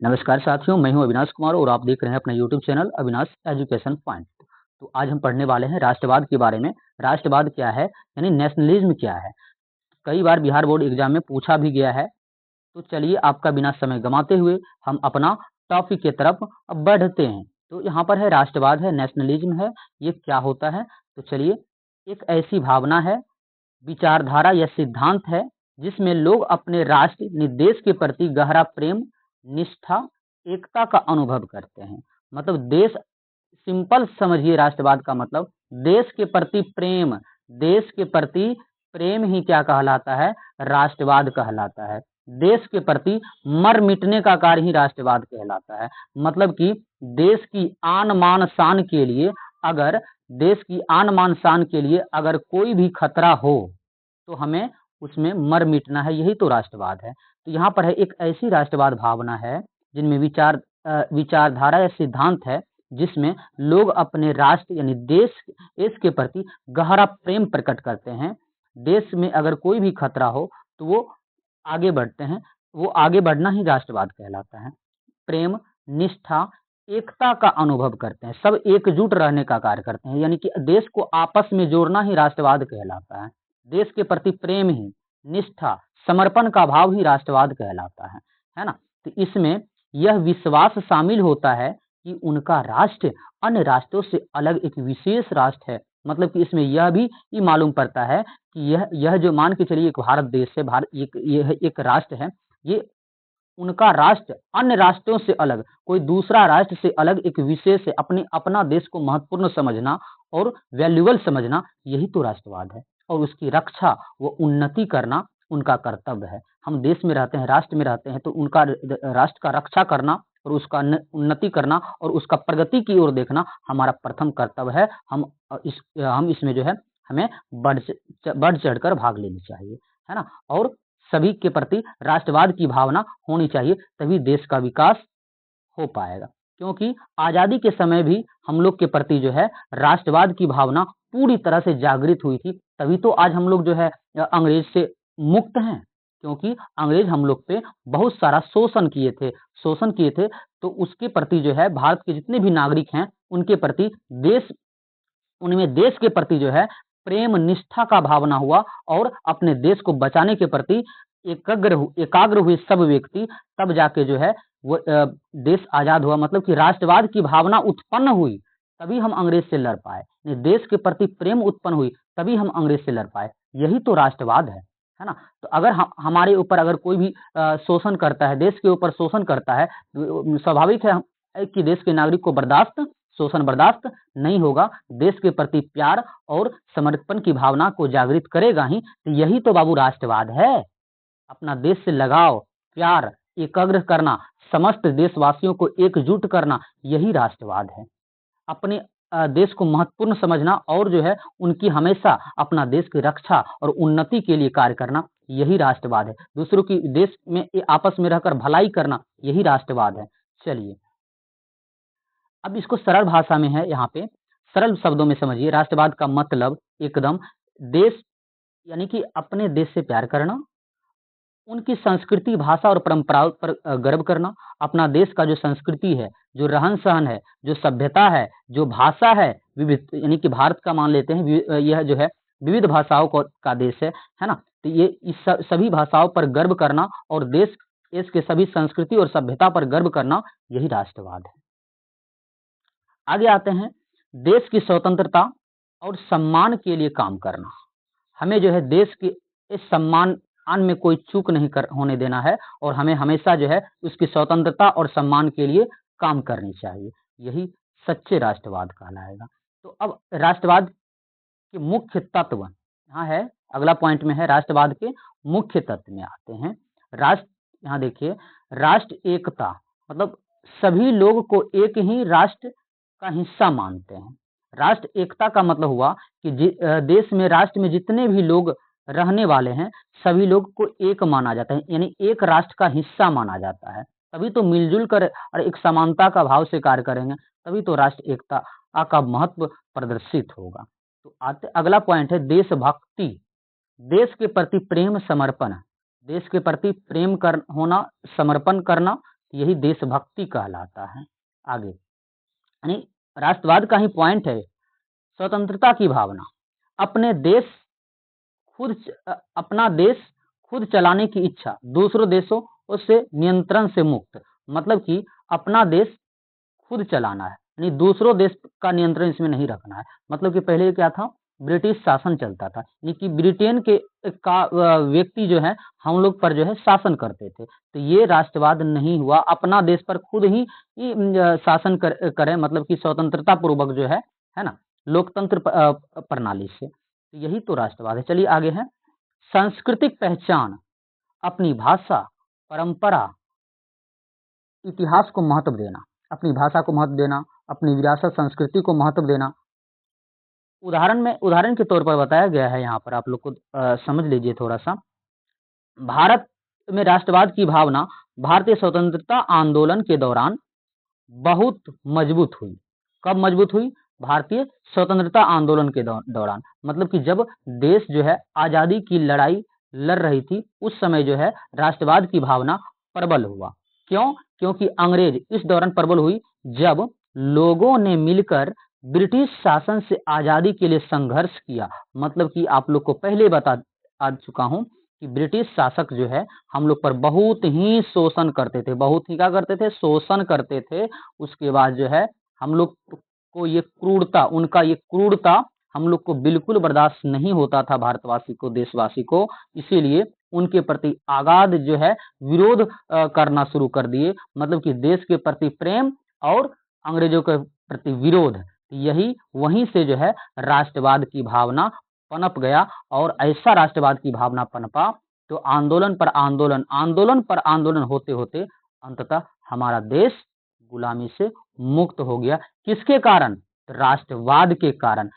नमस्कार साथियों, मैं हूं अविनाश कुमार और आप देख रहे हैं अपना YouTube channel Avinash education point. तो आज हम पढ़ने वाले हैं राष्ट्रवाद के बारे में। राष्ट्रवाद क्या है, यानी नेशनलिज्म क्या है। कई बार बिहार बोर्ड एग्जाम में पूछा भी गया है। तो चलिए आपका बिना समय गंवाते हुए हम अपना टॉपिक की तरफ अब बढ़ते हैं। तो यहाँ पर है राष्ट्रवाद है, नेशनलिज्म है, ये क्या होता है। तो चलिए, एक ऐसी भावना है, विचारधारा या सिद्धांत है जिसमें लोग अपने राष्ट्र निर्देश के प्रति गहरा प्रेम, निष्ठा, एकता का अनुभव करते हैं। मतलब देश, सिंपल समझिए राष्ट्रवाद का मतलब देश के प्रति प्रेम। देश के प्रति प्रेम ही क्या कहलाता है, राष्ट्रवाद कहलाता है। देश के प्रति मर मिटने का कार्य ही राष्ट्रवाद कहलाता है। मतलब कि देश की आन मान शान के लिए अगर देश की आन मान शान के लिए अगर कोई भी खतरा हो तो हमें उसमें मर मिटना है, यही तो राष्ट्रवाद है। तो यहाँ पर है एक ऐसी राष्ट्रवाद भावना है जिनमें विचारधारा या सिद्धांत है जिसमें लोग अपने राष्ट्र यानी देश के प्रति गहरा प्रेम प्रकट करते हैं। देश में अगर कोई भी खतरा हो तो वो आगे बढ़ते हैं। वो आगे बढ़ना ही राष्ट्रवाद कहलाता है। प्रेम, निष्ठा, एकता का अनुभव करते हैं, सब एकजुट रहने का कार्य करते हैं, यानी कि देश को आपस में जोड़ना ही राष्ट्रवाद कहलाता है। देश के प्रति प्रेम ही, निष्ठा, समर्पण का भाव ही राष्ट्रवाद कहलाता है ना। तो इसमें यह विश्वास शामिल होता है कि उनका राष्ट्र अन्य राष्ट्रों से अलग एक विशेष राष्ट्र है। मतलब कि इसमें यह भी मालूम पड़ता है कि यह जो मान के चलिए एक भारत देश है, भारत यह एक राष्ट्र है, ये उनका राष्ट्र अन्य राष्ट्रों से अलग, कोई दूसरा राष्ट्र से अलग एक विशेष है। अपना देश को महत्वपूर्ण समझना और वैल्यूएबल समझना, यही तो राष्ट्रवाद है। और उसकी रक्षा व उन्नति करना उनका कर्तव्य है। हम देश में रहते हैं, राष्ट्र में रहते हैं, तो उनका राष्ट्र का रक्षा करना और उसका उन्नति करना और उसका प्रगति की ओर देखना हमारा प्रथम कर्तव्य है। हम इसमें जो है हमें बढ़ चढ़कर भाग लेनी चाहिए, है ना। और सभी के प्रति राष्ट्रवाद की भावना होनी चाहिए, तभी देश का विकास हो पाएगा। क्योंकि आजादी के समय भी हम लोग के प्रति जो है राष्ट्रवाद की भावना पूरी तरह से जागृत हुई थी, तभी तो आज हम लोग जो है अंग्रेज से मुक्त हैं। क्योंकि अंग्रेज हम लोग पे बहुत सारा शोषण किए थे। तो उसके प्रति जो है भारत के जितने भी नागरिक हैं उनके प्रति उनमें देश के प्रति जो है प्रेम, निष्ठा का भावना हुआ और अपने देश को बचाने के प्रति एकाग्र हुए सब व्यक्ति, तब जाके जो है वो देश आजाद हुआ। मतलब कि राष्ट्रवाद की भावना उत्पन्न हुई, तभी हम अंग्रेज से लड़ पाए। देश के प्रति प्रेम उत्पन्न हुई, तभी हम अंग्रेज से लड़ पाए। यही तो राष्ट्रवाद है ना। तो अगर हमारे ऊपर अगर कोई भी शोषण करता है, देश के ऊपर शोषण करता है, स्वाभाविक है कि देश के नागरिक को शोषण बर्दाश्त नहीं होगा। देश के प्रति प्यार और समर्पण की भावना को जागृत करेगा ही। तो यही तो बाबू राष्ट्रवाद है। अपना देश से लगाव, प्यार, एकाग्र करना, समस्त देशवासियों को एकजुट करना, यही राष्ट्रवाद है। अपने देश को महत्वपूर्ण समझना और जो है उनकी हमेशा अपना देश की रक्षा और उन्नति के लिए कार्य करना, यही राष्ट्रवाद है। दूसरों की देश में आपस में रहकर भलाई करना, यही राष्ट्रवाद है। चलिए, अब इसको सरल भाषा में है, यहाँ पे सरल शब्दों में समझिए। राष्ट्रवाद का मतलब एकदम देश यानी कि अपने देश से प्यार करना, उनकी संस्कृति, भाषा और परंपराओं पर गर्व करना। अपना देश का जो संस्कृति है, जो रहन सहन है, जो सभ्यता है, जो भाषा है, विविध, यानी कि भारत का मान लेते हैं, यह जो है विविध भाषाओं का देश है ना। तो ये इस सभी भाषाओं पर गर्व करना और देश के सभी संस्कृति और सभ्यता पर गर्व करना, यही राष्ट्रवाद है। आगे आते हैं, देश की स्वतंत्रता और सम्मान के लिए काम करना। हमें जो है देश के इस सम्मान में कोई चूक नहीं होने देना है और हमें हमेशा जो है उसकी स्वतंत्रता और सम्मान के लिए काम करनी चाहिए। यही सच्चे राष्ट्रवाद कहलाएगा। तो अब राष्ट्रवाद के मुख्य तत्व यहाँ है, अगला पॉइंट में है राष्ट्रवाद के मुख्य तत्व में आते हैं। यहाँ देखिए, राष्ट्र एकता, मतलब सभी लोग को एक ही राष्ट्र का हिस्सा मानते हैं। राष्ट्र एकता का मतलब हुआ कि देश में, राष्ट्र में जितने भी लोग रहने वाले हैं, सभी लोग को एक माना जाता है, यानी एक राष्ट्र का हिस्सा माना जाता है। तभी तो मिलजुल कर और एक समानता का भाव से कार्य करेंगे, तभी तो राष्ट्र एकता का महत्व प्रदर्शित होगा। तो अगला पॉइंट है देशभक्ति। देश के प्रति प्रेम, समर्पण। देश के प्रति प्रेम होना, समर्पण करना, यही देशभक्ति कहलाता है। आगे यानी राष्ट्रवाद का ही पॉइंट है स्वतंत्रता की भावना, अपने देश अपना देश खुद चलाने की इच्छा, दूसरों देशों उससे नियंत्रण से मुक्त, मतलब कि अपना देश खुद चलाना है, यानी दूसरों देश का नियंत्रण इसमें नहीं रखना है। मतलब कि पहले क्या था, ब्रिटिश शासन चलता था, यानी कि ब्रिटेन के का व्यक्ति जो है हम लोग पर जो है शासन करते थे। तो ये राष्ट्रवाद नहीं हुआ, अपना देश पर खुद ही शासन करें, मतलब कि स्वतंत्रता पूर्वक जो है ना, लोकतंत्र प्रणाली से। तो यही तो राष्ट्रवाद है। चलिए आगे है सांस्कृतिक पहचान, अपनी भाषा, परंपरा, इतिहास को महत्व देना, अपनी भाषा को महत्व देना, अपनी विरासत संस्कृति को महत्व देना। उदाहरण के तौर पर बताया गया है यहाँ पर, आप लोग को समझ लीजिए थोड़ा सा। भारत में राष्ट्रवाद की भावना भारतीय स्वतंत्रता आंदोलन के दौरान बहुत मजबूत हुई। कब मजबूत हुई? भारतीय स्वतंत्रता आंदोलन के दौरान, मतलब कि जब देश जो है आजादी की लड़ाई लड़ रही थी, उस समय जो है राष्ट्रवाद की भावना प्रबल हुआ। क्यों? क्योंकि अंग्रेज इस दौरान प्रबल हुई जब लोगों ने मिलकर ब्रिटिश शासन से आजादी के लिए संघर्ष किया। मतलब कि आप लोग को पहले बता आ चुका हूं कि ब्रिटिश शासक जो है हम लोग पर बहुत ही शोषण करते थे, बहुत ही क्या करते थे, शोषण करते थे। उसके बाद जो है हम लोग को ये क्रूरता, उनका ये क्रूरता हम लोग को बिल्कुल बर्दाश्त नहीं होता था, भारतवासी को, देशवासी को। इसीलिए उनके प्रति आगाध जो है विरोध करना शुरू कर दिए, मतलब कि देश के प्रति प्रेम और अंग्रेजों के प्रति विरोध। यही वहीं से जो है राष्ट्रवाद की भावना पनप गया, और ऐसा राष्ट्रवाद की भावना पनपा तो आंदोलन पर आंदोलन, आंदोलन पर आंदोलन होते होते अंततः हमारा देश गुलामी से मुक्त हो गया। किसके कारण? राष्ट्रवाद के कारण।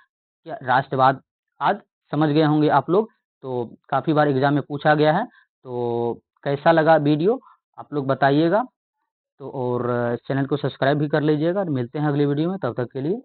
क्या राष्ट्रवाद आज समझ गए होंगे आप लोग? तो काफी बार एग्जाम में पूछा गया है। तो कैसा लगा वीडियो आप लोग बताइएगा। तो और चैनल को सब्सक्राइब भी कर लीजिएगा। मिलते हैं अगली वीडियो में, तब तक के लिए